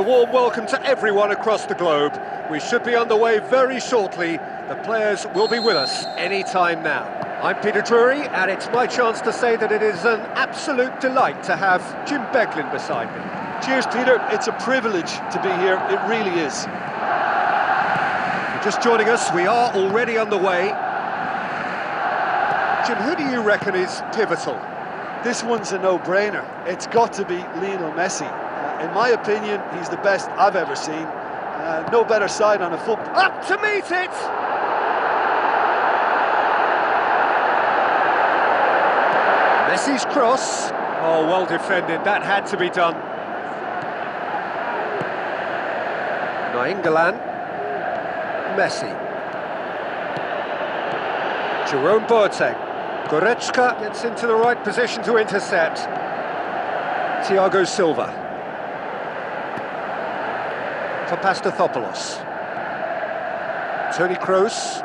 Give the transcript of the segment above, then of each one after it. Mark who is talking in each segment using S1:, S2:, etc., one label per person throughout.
S1: a warm welcome to everyone across the globe. We should be underway very shortly. The players will be with us any time now. I'm Peter Drury, and it's my chance to say that it is an absolute delight to have Jim Beglin beside me.
S2: Cheers, Peter. It's a privilege to be here. It really is.
S1: If you're just joining us, we are already underway. Jim, who do you reckon is pivotal?
S2: This one's a no-brainer. It's got to be Lionel Messi. In my opinion, he's the best I've ever seen. No better side on a football.
S1: Up to meet it! Messi's cross. Oh, well defended. That had to be done. Nainggolan. Messi. Jerome Boateng. Goretzka gets into the right position to intercept. Thiago Silva. Papastathopoulos. Toni Kroos.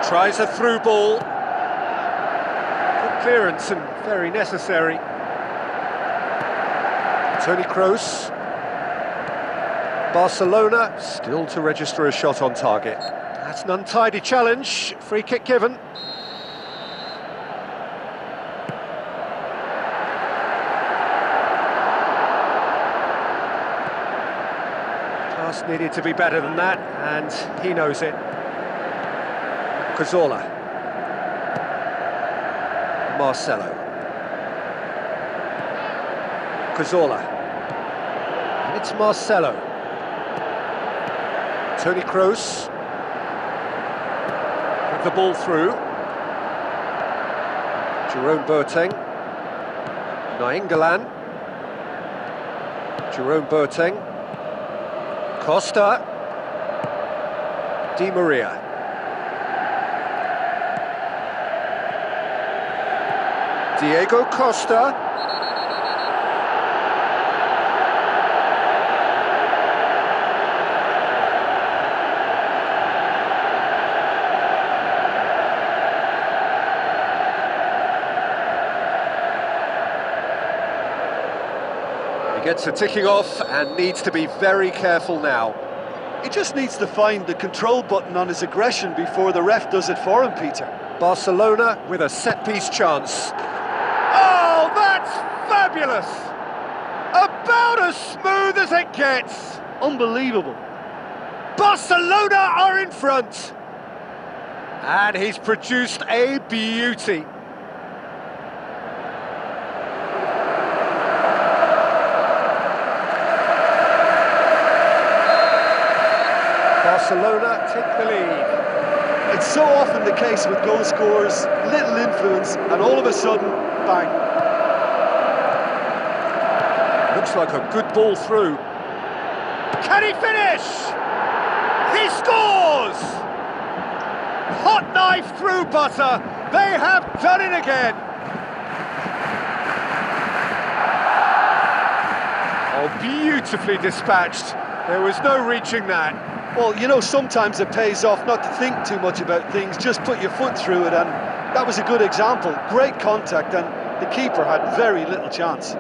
S1: Tries a through ball. Good clearance and very necessary. Toni Kroos. Barcelona still to register a shot on target. That's an untidy challenge. Free kick given. Pass needed to be better than that, and he knows it. Cazorla. Marcelo. Cazorla. And it's Marcelo. Toni Kroos. With the ball through. Jerome Boateng. Nainggolan. Jerome Boateng. Costa. Di Maria. Diego Costa. He gets a ticking off and needs to be very careful now.
S2: He just needs to find the control button on his aggression before the ref does it for him, Peter.
S1: Barcelona with a set-piece chance. Oh, that's fabulous! About as smooth as it gets.
S2: Unbelievable.
S1: Barcelona are in front. And he's produced a beauty. Barcelona take the lead.
S2: It's so often the case with goal scorers, little influence, and all of a sudden, bang.
S1: Looks like a good ball through. Can he finish? He scores! Hot knife through butter. They have done it again. Oh, beautifully dispatched. There was no reaching that.
S2: Well, you know, sometimes it pays off not to think too much about things, just put your foot through it, and that was a good example. Great contact, and the keeper had very little chance.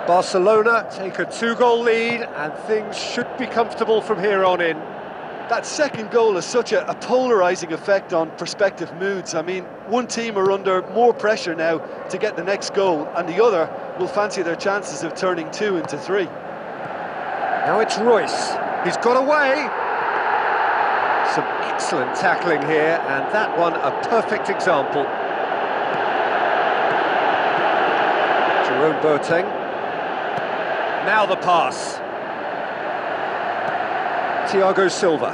S1: Barcelona take a 2-goal lead, and things should be comfortable from here on in.
S2: That second goal has such a polarising effect on prospective moods. I mean, one team are under more pressure now to get the next goal, and the other will fancy their chances of turning 2 into 3.
S1: Now it's Royce. He's got away. Some excellent tackling here, and that one a perfect example. Jerome Boateng. Now the pass. Thiago Silva.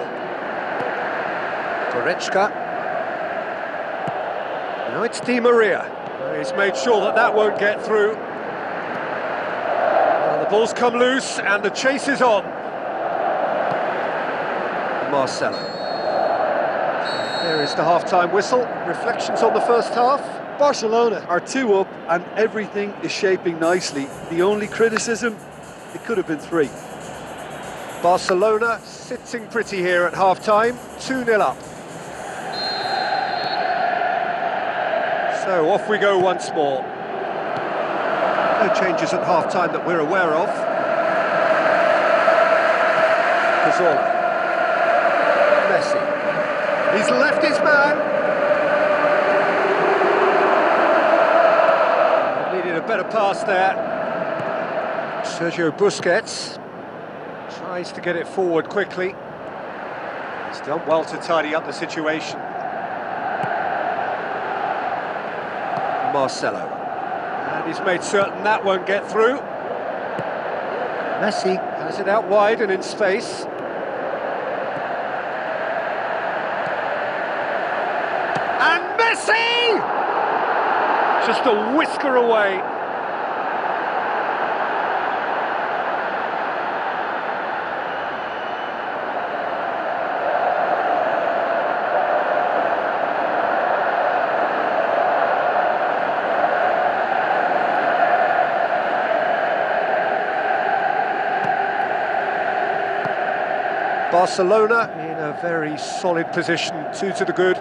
S1: Goretzka. Now it's Di Maria. He's made sure that that won't get through. Well, the ball's come loose and the chase is on. Marcelo. There is the half-time whistle. Reflections on the first half.
S2: Barcelona are 2 up and everything is shaping nicely. The only criticism, it could have been 3.
S1: Barcelona sitting pretty here at half-time, 2-0 up. So off we go once more. No changes at half-time that we're aware of. Cazorla. Messi. He's left his man. Needed a better pass there. Sergio Busquets tries to get it forward quickly. He's done well to tidy up the situation. Marcelo. And he's made certain that won't get through. Messi has it out wide and in space. And Messi! Just a whisker away. Barcelona in a very solid position, 2 to the good.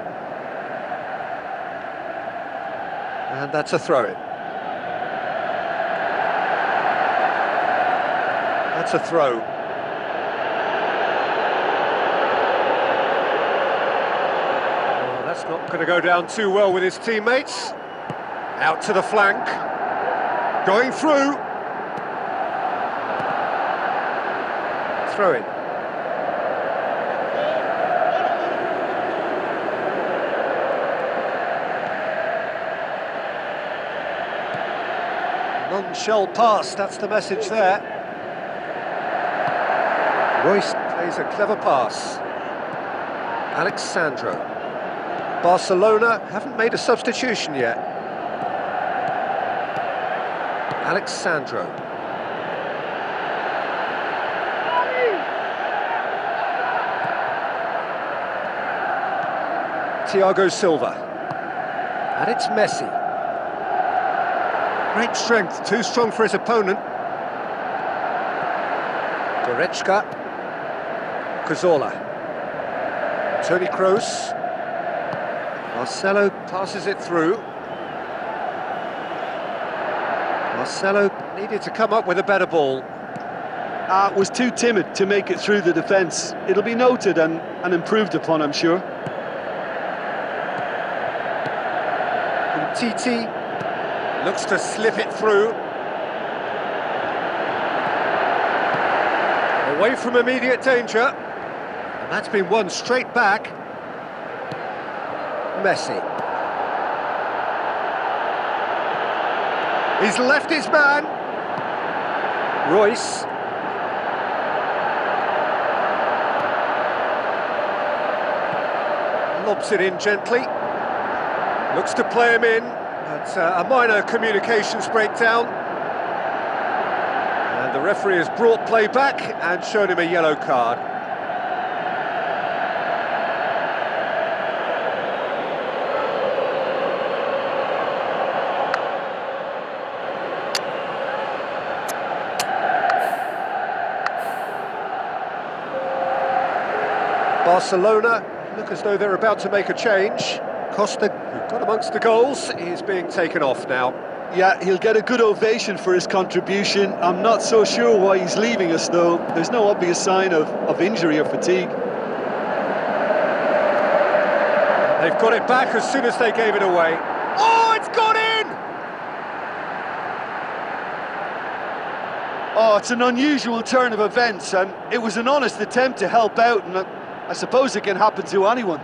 S1: And that's a throw-in. That's a throw. Well, that's not going to go down too well with his teammates. Out to the flank. Going through. Throw-in. None shall pass, that's the message there. Royce plays a clever pass. Alexandro. Barcelona haven't made a substitution yet. Alexandro. Thiago Silva. And it's Messi. Great strength, too strong for his opponent. Goretzka. Cazorla. Toni Kroos. Marcelo passes it through. Marcelo needed to come up with a better ball.
S2: Was too timid to make it through the defence. It'll be noted and improved upon, I'm sure.
S1: Titi looks to slip it through. Away from immediate danger. And that's been won straight back. Messi. He's left his man. Royce. Lobs it in gently. Looks to play him in. But a minor communications breakdown. And the referee has brought play back and shown him a yellow card. Barcelona look as though they're about to make a change. Costa, who got amongst the goals, is being taken off now.
S2: Yeah, he'll get a good ovation for his contribution. I'm not so sure why he's leaving us, though. There's no obvious sign of injury or fatigue.
S1: They've got it back as soon as they gave it away. Oh, it's gone in!
S2: Oh, it's an unusual turn of events, and it was an honest attempt to help out, and I suppose it can happen to anyone.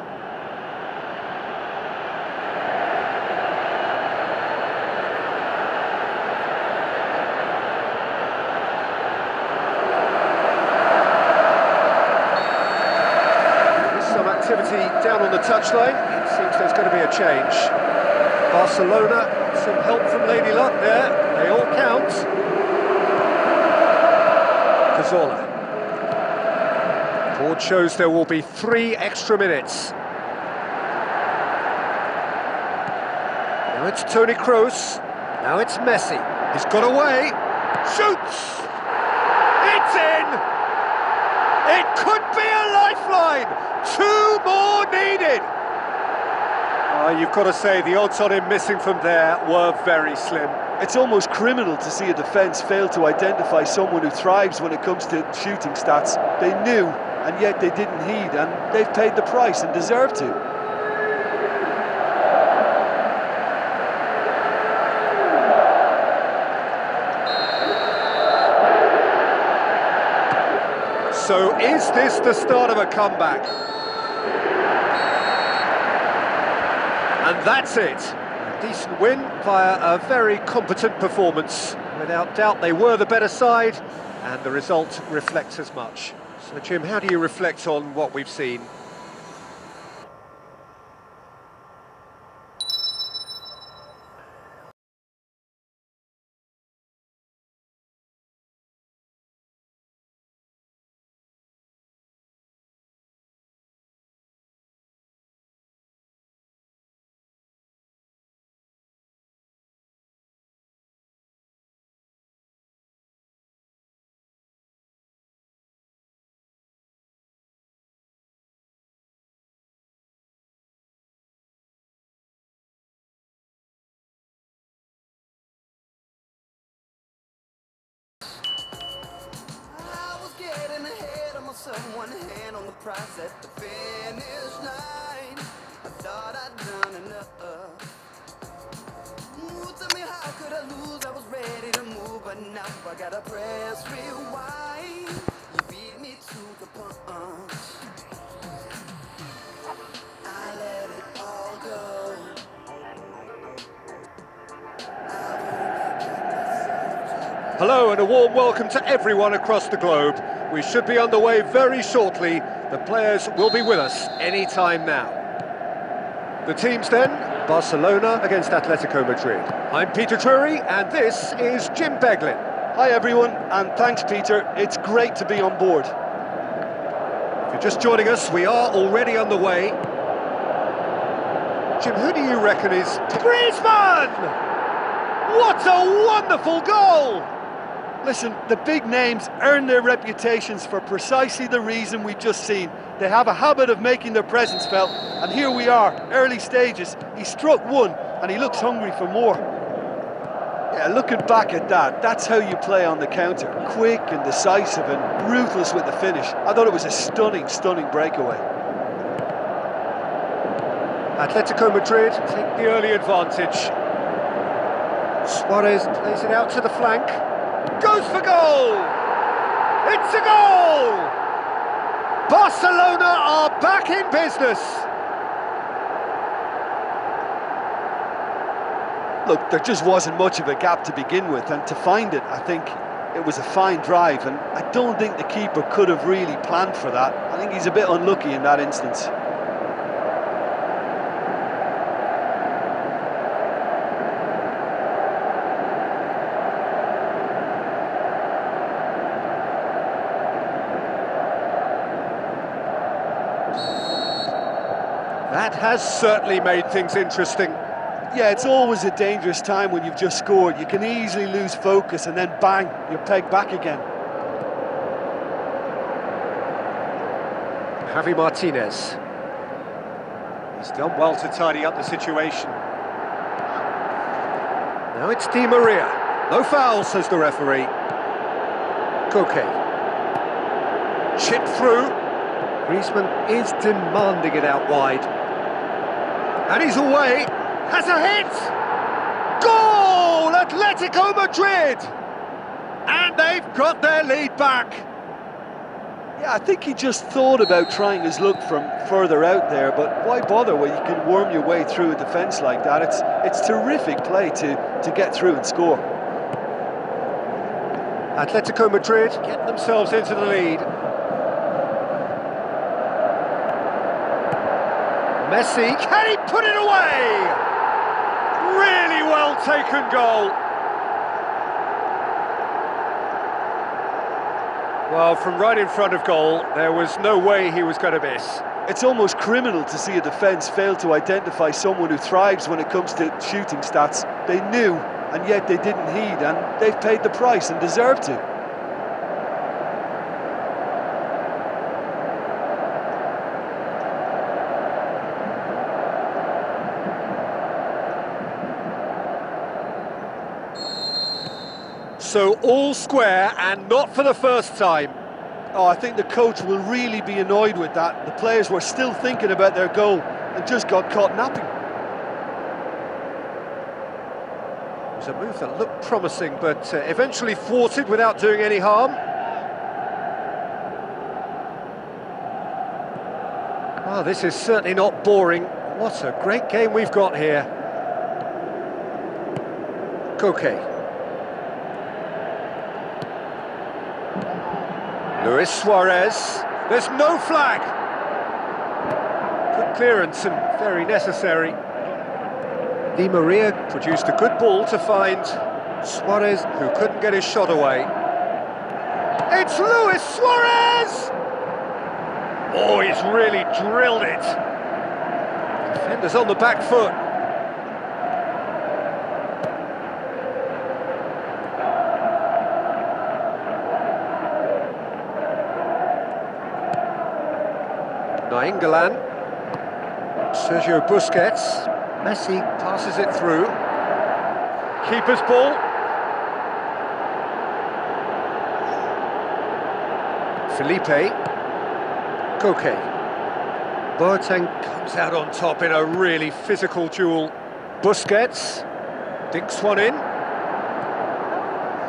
S1: Activity down on the touchline. It seems there's going to be a change. Barcelona, some help from Lady Luck there. They all count. Cazorla. Board shows there will be 3 extra minutes. Now Now it's Toni Kroos. Now it's Messi. He's got away. Shoots! It's in! It could be a lifeline! 2 more needed! You've got to say, the odds on him missing from there were very slim.
S2: It's almost criminal to see a defence fail to identify someone who thrives when it comes to shooting stats. They knew, and yet they didn't heed, and they've paid the price and deserve to.
S1: So is this the start of a comeback? And that's it. A decent win via a very competent performance. Without doubt, they were the better side, and the result reflects as much. So, Jim, how do you reflect on what we've seen?
S3: One hand on the prize at the finish line. I thought I'd done enough. Tell me, how could I lose? I was ready to move, but now I gotta press rewind. You beat me to the punch. I let it all go.
S1: Hello and a warm welcome to everyone across the globe. We should be underway very shortly. The players will be with us any time now. The teams then, Barcelona against Atletico Madrid. I'm Peter Drury and this is Jim Beglin.
S2: Hi everyone, and thanks Peter, it's great to be on board.
S1: If you're just joining us, we are already underway. Jim, who do you reckon is... Griezmann! What a wonderful goal!
S2: Listen, the big names earn their reputations for precisely the reason we've just seen. They have a habit of making their presence felt, and here we are, early stages. He struck one, and he looks hungry for more. Yeah, looking back at that, that's how you play on the counter. Quick and decisive and ruthless with the finish. I thought it was a stunning, stunning breakaway.
S1: Atletico Madrid take the early advantage. Suarez plays it out to the flank. Goes for goal! It's a goal! Barcelona are back in business!
S2: Look, there just wasn't much of a gap to begin with, and to find it, I think it was a fine drive, and I don't think the keeper could have really planned for that. I think he's a bit unlucky in that instance.
S1: That has certainly made things interesting.
S2: Yeah, it's always a dangerous time when you've just scored. You can easily lose focus and then bang, you're pegged back again.
S1: Javi Martinez. He's done well to tidy up the situation. Now it's Di Maria. No foul, says the referee. Koke. Chipped through. Griezmann is demanding it out wide. And he's away. Has a hit! Goal! Atletico Madrid! And they've got their lead back.
S2: Yeah, I think he just thought about trying his luck from further out there, but why bother when you can worm your way through a defence like that? It's terrific play to get through and score.
S1: Atletico Madrid get themselves into the lead. Messi, can he put it away? Really well taken goal. Well, from right in front of goal, there was no way he was going to miss.
S2: It's almost criminal to see a defence fail to identify someone who thrives when it comes to shooting stats. They knew, and yet they didn't heed, and they've paid the price and deserve to.
S1: So all square, and not for the first time.
S2: Oh, I think the coach will really be annoyed with that. The players were still thinking about their goal and just got caught napping.
S1: It was a move that looked promising, but eventually thwarted without doing any harm. Oh, this is certainly not boring. What a great game we've got here. Koke. Luis Suarez, there's no flag! Good clearance and very necessary. Di Maria produced a good ball to find Suarez, who couldn't get his shot away. It's Luis Suarez! Oh, he's really drilled it. Defender's on the back foot. Nainggolan, Sergio Busquets, Messi passes it through. Keeper's ball. Felipe, Koke. Boateng comes out on top in a really physical duel. Busquets dinks one in.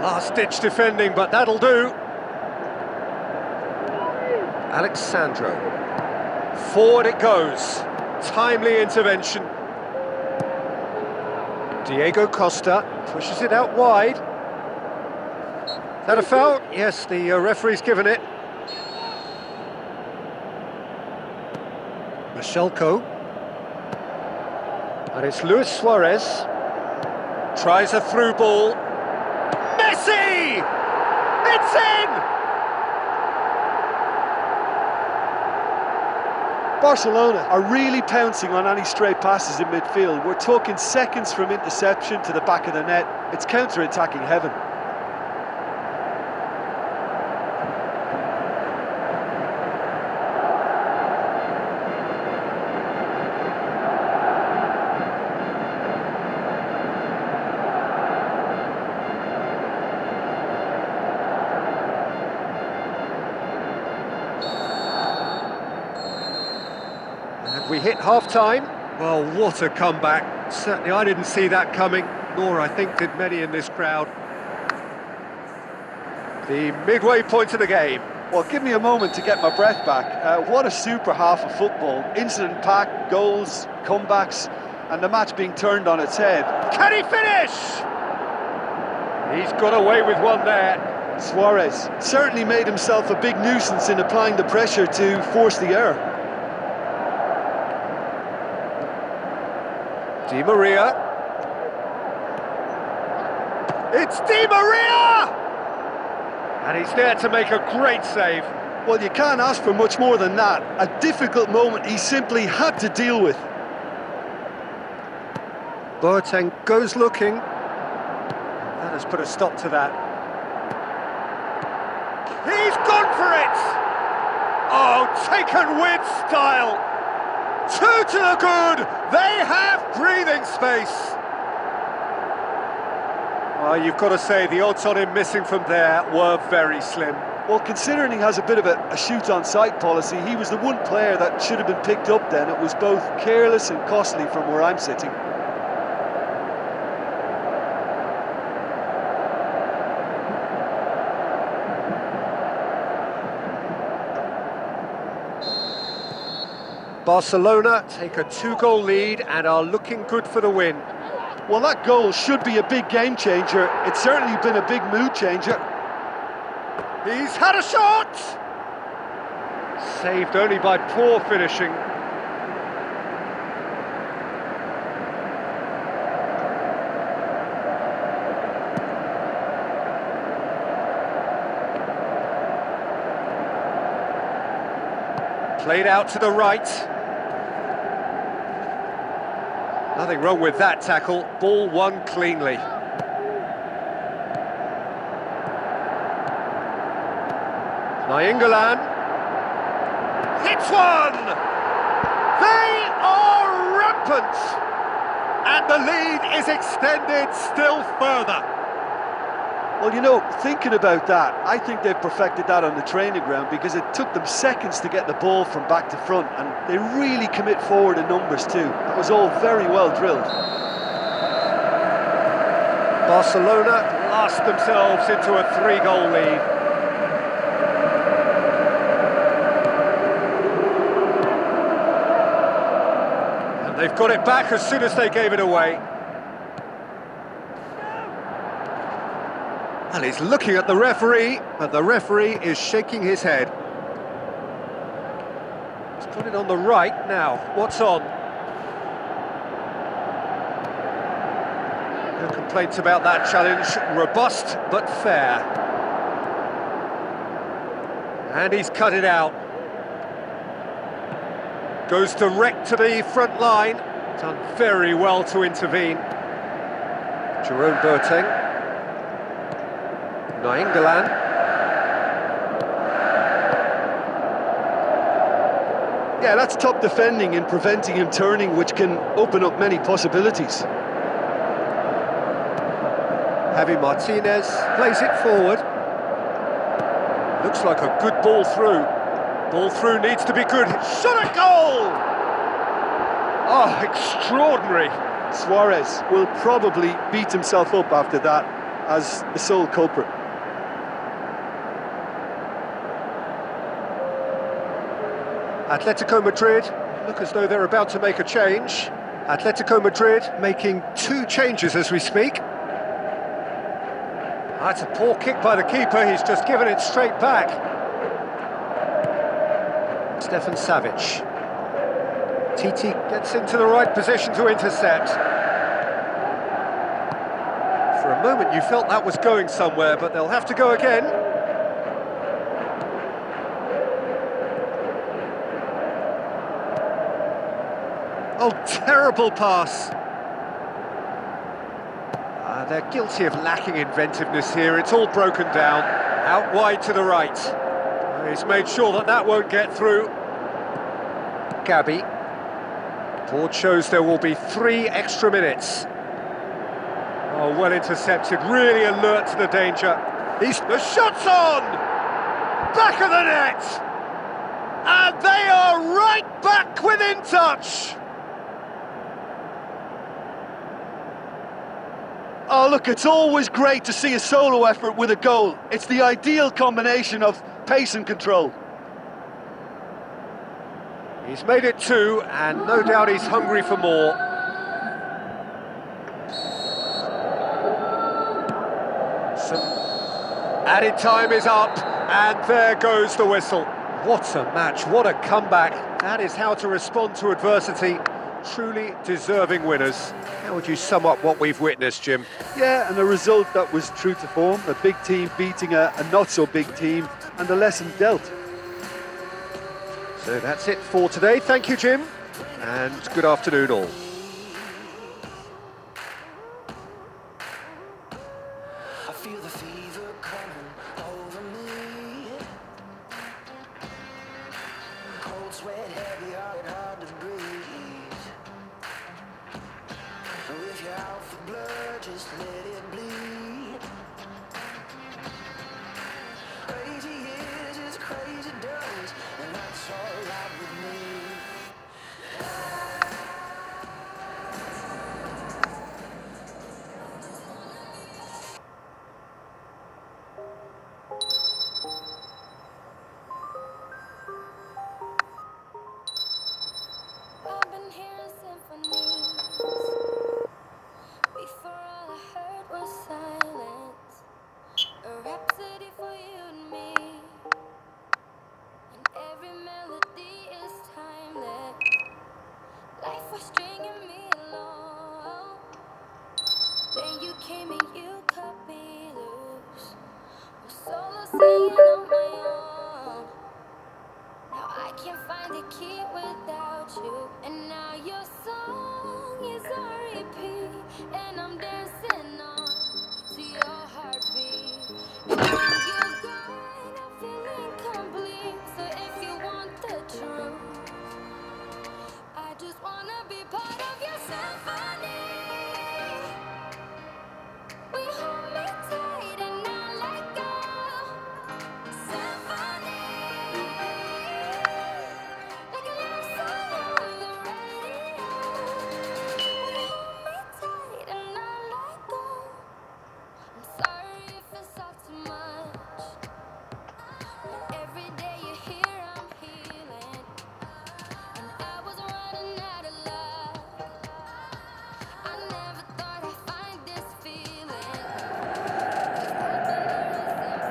S1: Last-ditch defending, but that'll do. Alexandro. Forward it goes. Timely intervention. Diego Costa pushes it out wide. Is that a foul? Yes, the referee's given it. Michelko. And it's Luis Suarez. Tries a through ball. Messi! It's in!
S2: Barcelona are really pouncing on any stray passes in midfield. We're talking seconds from interception to the back of the net. It's counter-attacking heaven.
S1: We hit half-time. Well, what a comeback. Certainly I didn't see that coming, nor I think did many in this crowd. The midway point of the game.
S2: Well, give me a moment to get my breath back. What a super half of football. Incident-packed, goals, comebacks, and the match being turned on its head.
S1: Can he finish? He's got away with one there.
S2: Suarez certainly made himself a big nuisance in applying the pressure to force the error.
S1: Di Maria. It's Di Maria! And he's there to make a great save.
S2: Well, you can't ask for much more than that. A difficult moment he simply had to deal with.
S1: Boateng goes looking. That has put a stop to that. He's gone for it! Oh, taken with style! Two to the good! They have breathing space! Well, you've got to say, the odds on him missing from there were very slim.
S2: Well, considering he has a bit of a shoot-on-sight policy, he was the one player that should have been picked up then. It was both careless and costly from where I'm sitting.
S1: Barcelona take a 2-goal lead and are looking good for the win.
S2: Well, that goal should be a big game changer. It's certainly been a big mood changer.
S1: He's had a shot! Saved only by poor finishing. Played out to the right. Nothing wrong with that tackle. Ball won cleanly. Nainggolan hits one! They are rampant! And the lead is extended still further.
S2: Well, you know, thinking about that, I think they've perfected that on the training ground because it took them seconds to get the ball from back to front, and they really commit forward in numbers too. That was all very well drilled.
S1: Barcelona blast themselves into a 3-goal lead. And they've got it back as soon as they gave it away. And he's looking at the referee, and the referee is shaking his head. He's put it on the right now. What's on? No complaints about that challenge. Robust but fair. And he's cut it out. Goes direct to the front line. Done very well to intervene. Jerome Boateng. Nainggolan.
S2: Yeah, that's top defending and preventing him turning, which can open up many possibilities.
S1: Javi Martinez plays it forward. Looks like a good ball through. Ball through needs to be good. Shot at goal! Oh, extraordinary.
S2: Suarez will probably beat himself up after that as the sole culprit.
S1: Atletico Madrid look as though they're about to make a change. Atletico Madrid making 2 changes as we speak. That's a poor kick by the keeper, he's just given it straight back. Stefan Savic. Titi gets into the right position to intercept. For a moment you felt that was going somewhere, but they'll have to go again. Oh, terrible pass. They're guilty of lacking inventiveness here. It's all broken down. Out wide to the right. He's made sure that that won't get through. Gabi. Board shows there will be 3 extra minutes. Oh, well intercepted. Really alert to the danger. The shot's on! Back of the net! And they are right back within touch!
S2: Oh, look, it's always great to see a solo effort with a goal. It's the ideal combination of pace and control.
S1: He's made it 2, and no doubt he's hungry for more. Some added time is up, and there goes the whistle. What a match, what a comeback. That is how to respond to adversity. Truly deserving winners. How would you sum up what we've witnessed, Jim?
S2: Yeah, and a result that was true to form. A big team beating a not-so-big team, and a lesson dealt.
S1: So that's it for today. Thank you, Jim, and good afternoon all.
S3: I feel the fever coming over me. Cold sweat, heavy heart, hard to breathe. If you're out for blood, just let it bleed. Crazy is as crazy does, and that's all right with me.
S4: I've been hearing symphonies. Before all I heard was silence. A rhapsody for you and me. And every melody is timeless. Life was stringing me along. Then you came and you cut me loose. Was solo singing on my own. Now I can't find the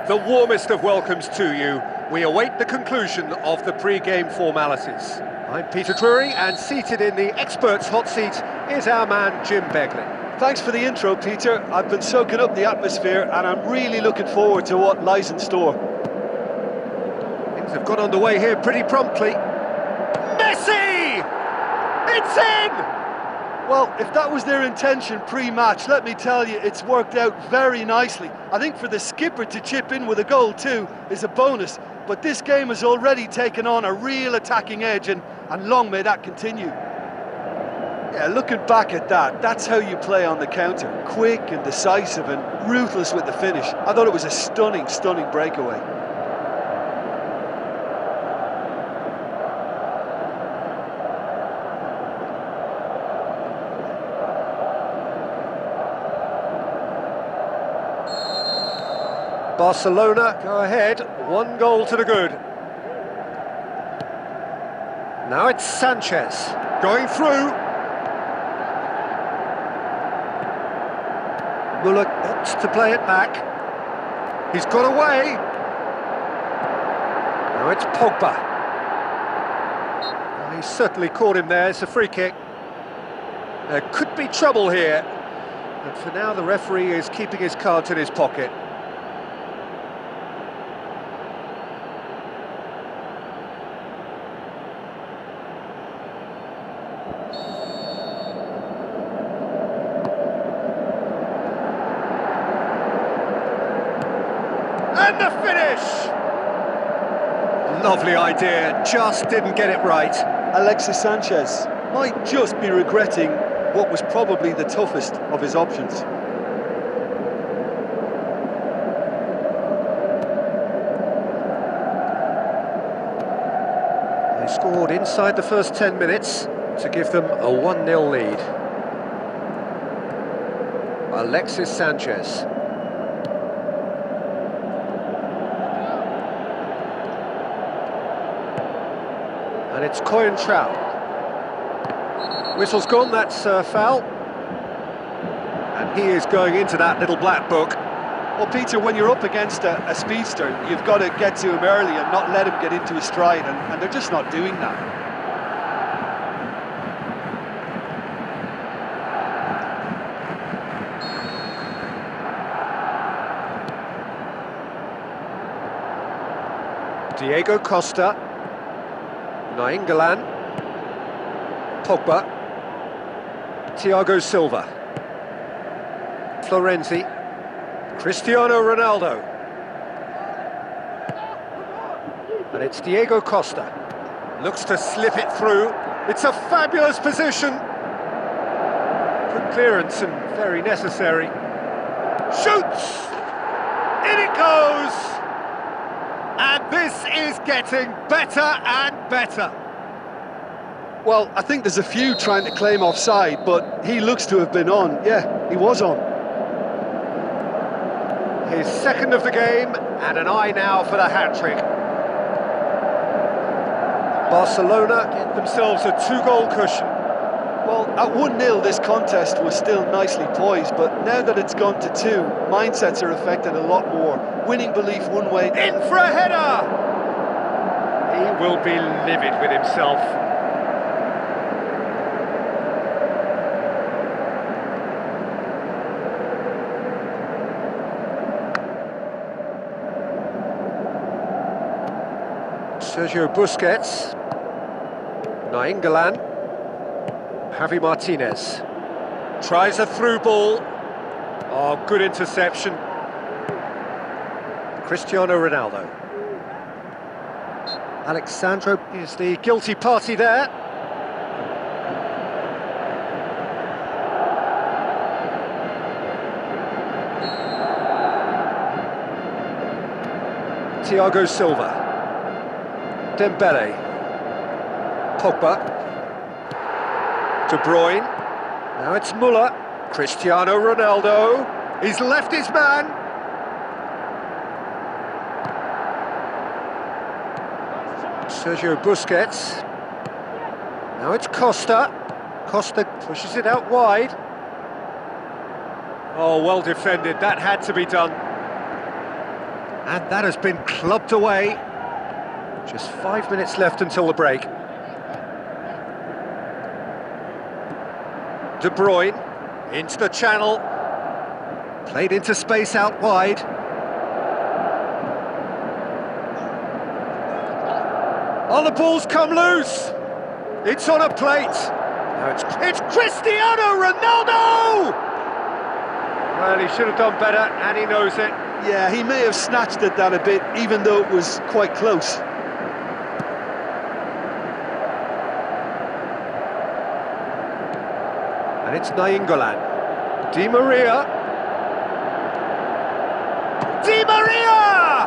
S1: the warmest of welcomes to you. We await the conclusion of the pre-game formalities. I'm Peter Drury, and seated in the experts' hot seat is our man Jim Beglin.
S2: Thanks for the intro, Peter. I've been soaking up the atmosphere and I'm really looking forward to what lies in store.
S1: Things have got underway here pretty promptly. Messi! It's in!
S2: Well, if that was their intention pre-match, let me tell you, it's worked out very nicely. I think for the skipper to chip in with a goal too is a bonus, but this game has already taken on a real attacking edge, and long may that continue. Yeah, looking back at that, that's how you play on the counter. Quick and decisive and ruthless with the finish. I thought it was a stunning breakaway.
S1: Barcelona go ahead, 1 goal to the good. Now it's Sanchez, going through. Muller wants to play it back. He's got away. Now it's Pogba. Well, he certainly caught him there, it's a free kick. There could be trouble here. But for now the referee is keeping his cards in his pocket. And the finish! Lovely idea, just didn't get it right.
S2: Alexis Sanchez might just be regretting what was probably the toughest of his options.
S1: They scored inside the first 10 minutes to give them a 1-0 lead. Alexis Sanchez. And it's Coentrao. Whistle's gone, that's a foul. And he is going into that little black book.
S2: Well, Peter, when you're up against a speedster, you've got to get to him early and not let him get into his stride, and they're just not doing that.
S1: Diego Costa. Nainggolan, Pogba, Thiago Silva, Florenzi, Cristiano Ronaldo, and it's Diego Costa, looks to slip it through, it's a fabulous position, good clearance and very necessary, shoots, in it goes! And this is getting better and better.
S2: Well, I think there's a few trying to claim offside, but he looks to have been on. Yeah, he was on.
S1: His second of the game, and an eye now for the hat-trick. Barcelona get themselves a 2-goal cushion.
S2: Well, at 1-0 this contest was still nicely poised, but now that it's gone to 2, mindsets are affected a lot more. Winning belief one way.
S1: In for a header! He will be livid with himself. Sergio Busquets. Nainggolan. Javi Martinez tries a through ball. Oh, good interception. Cristiano Ronaldo. Alexandro is the guilty party there. Thiago Silva. Dembele. Pogba. De Bruyne, now it's Muller, Cristiano Ronaldo, he's left his man. Sergio Busquets, now it's Costa, Costa pushes it out wide. Oh, well defended, that had to be done. And that has been clubbed away. Just 5 minutes left until the break. De Bruyne into the channel. Played into space out wide. Oh, the ball's come loose. It's on a plate. No, it's Cristiano Ronaldo! Well, he should have done better, and he knows it.
S2: Yeah, he may have snatched at that a bit, even though it was quite close.
S1: And it's Nainggolan. Di Maria. Di Maria!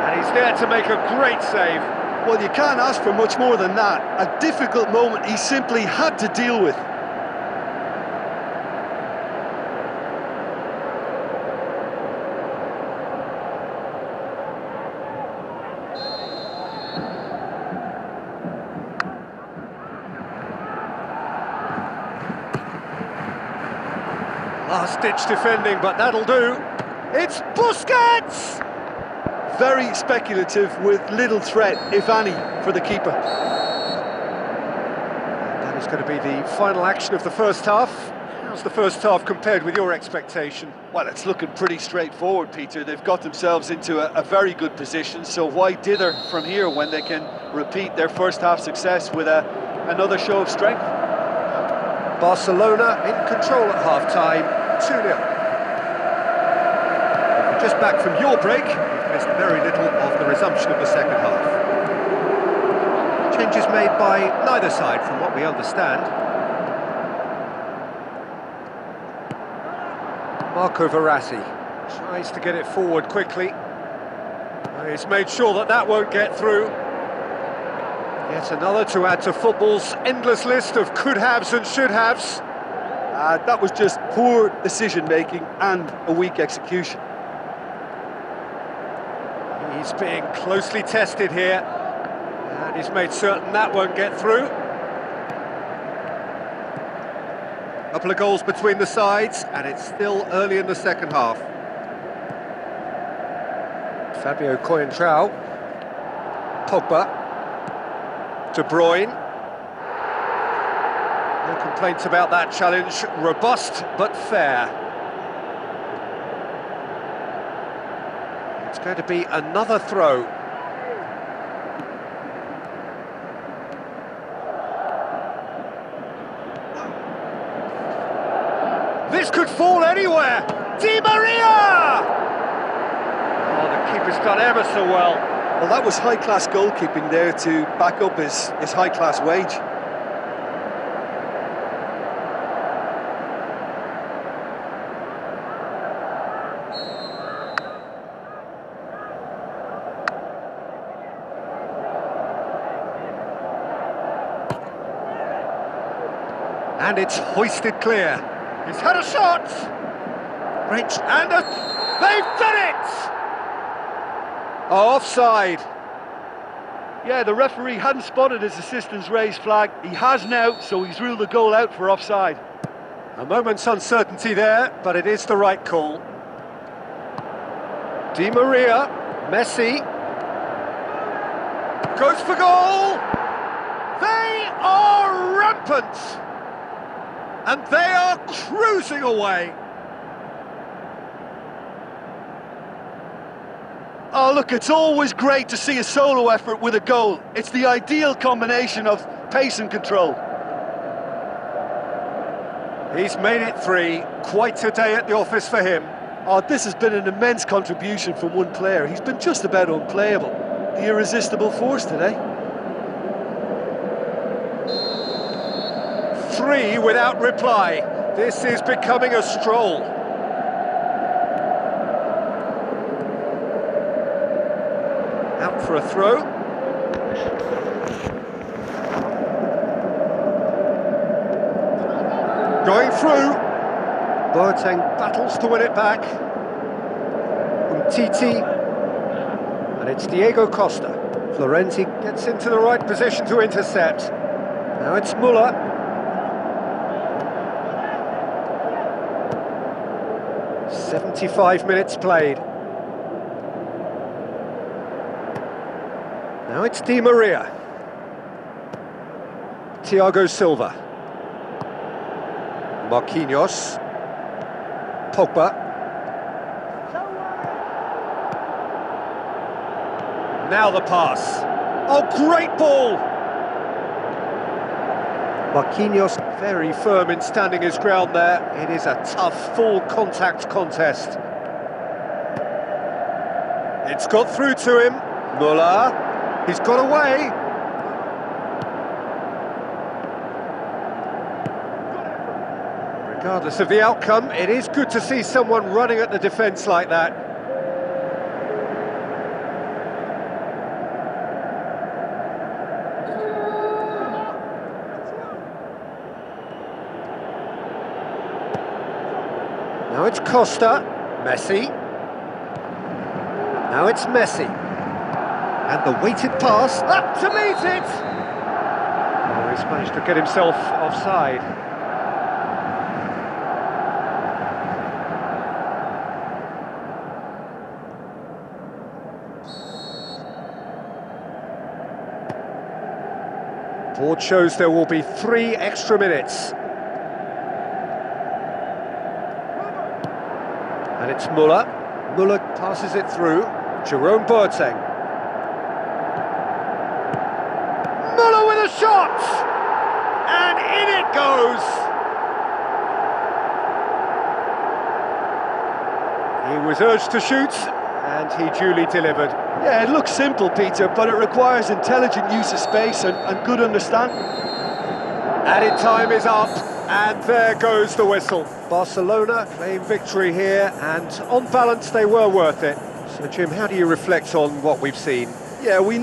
S1: And he's there to make a great save.
S2: Well, you can't ask for much more than that. A difficult moment he simply had to deal with.
S1: Last-ditch defending, but that'll do. It's Busquets!
S2: Very speculative with little threat, if any, for the keeper.
S1: That is going to be the final action of the first half. How's the first half compared with your expectation?
S2: Well, it's looking pretty straightforward, Peter. They've got themselves into a very good position, so why dither from here when they can repeat their first half success with another show of strength?
S1: Barcelona in control at half-time, 2-0. Just back from your break, you've missed very little of the resumption of the second half. Changes made by neither side, from what we understand. Marco Verratti tries to get it forward quickly. He's made sure that that won't get through. Yet another to add to football's endless list of could-haves and should-haves.
S2: That was just poor decision-making and a weak execution.
S1: He's being closely tested here, and he's made certain that won't get through. Couple of goals between the sides, and it's still early in the second half. Fabio Coentrao, Pogba, De Bruyne. No complaints about that challenge, robust but fair. It's going to be another throw. This could fall anywhere! Di Maria! Oh, the keeper's done ever so well.
S2: Well, that was high-class goalkeeping there to back up his high-class wage.
S1: And it's hoisted clear. He's had a shot! Rich, and they've done it! Oh, offside.
S2: Yeah, the referee hadn't spotted his assistant's raised flag. He has now, so he's ruled the goal out for offside.
S1: A moment's uncertainty there, but it is the right call. Di Maria, Messi. Goes for goal! They are rampant! And they are cruising away.
S2: Oh, look, it's always great to see a solo effort with a goal. It's the ideal combination of pace and control.
S1: He's made it 3. Quite a day at the office for him.
S2: Oh, this has been an immense contribution from one player. He's been just about unplayable. The irresistible force today.
S1: 3 without reply. This is becoming a stroll. Out for a throw. Going through. Boateng battles to win it back. Umtiti. And it's Diego Costa. Florenzi gets into the right position to intercept. Now it's Muller. 75 minutes played. Now it's Di Maria. Thiago Silva. Marquinhos. Pogba. Now the pass. Oh, great ball! Marquinhos very firm in standing his ground there. It is a tough, full contact contest. It's got through to him. Muller. He's got away. Regardless of the outcome, it is good to see someone running at the defence like that. Now it's Costa. Messi. Now it's Messi. And the weighted pass, up to meet it! Oh, he's managed to get himself offside. Board shows there will be 3 extra minutes. And it's Muller. Muller passes it through. Jerome Boateng. Muller with a shot! And in it goes! He was urged to shoot, and he duly delivered.
S2: Yeah, it looks simple, Peter, but it requires intelligent use of space and good understanding.
S1: Added time is up, and there goes the whistle. Barcelona claim victory here, and on balance they were worth it. So Jim, how do you reflect on what we've seen?
S2: Yeah, we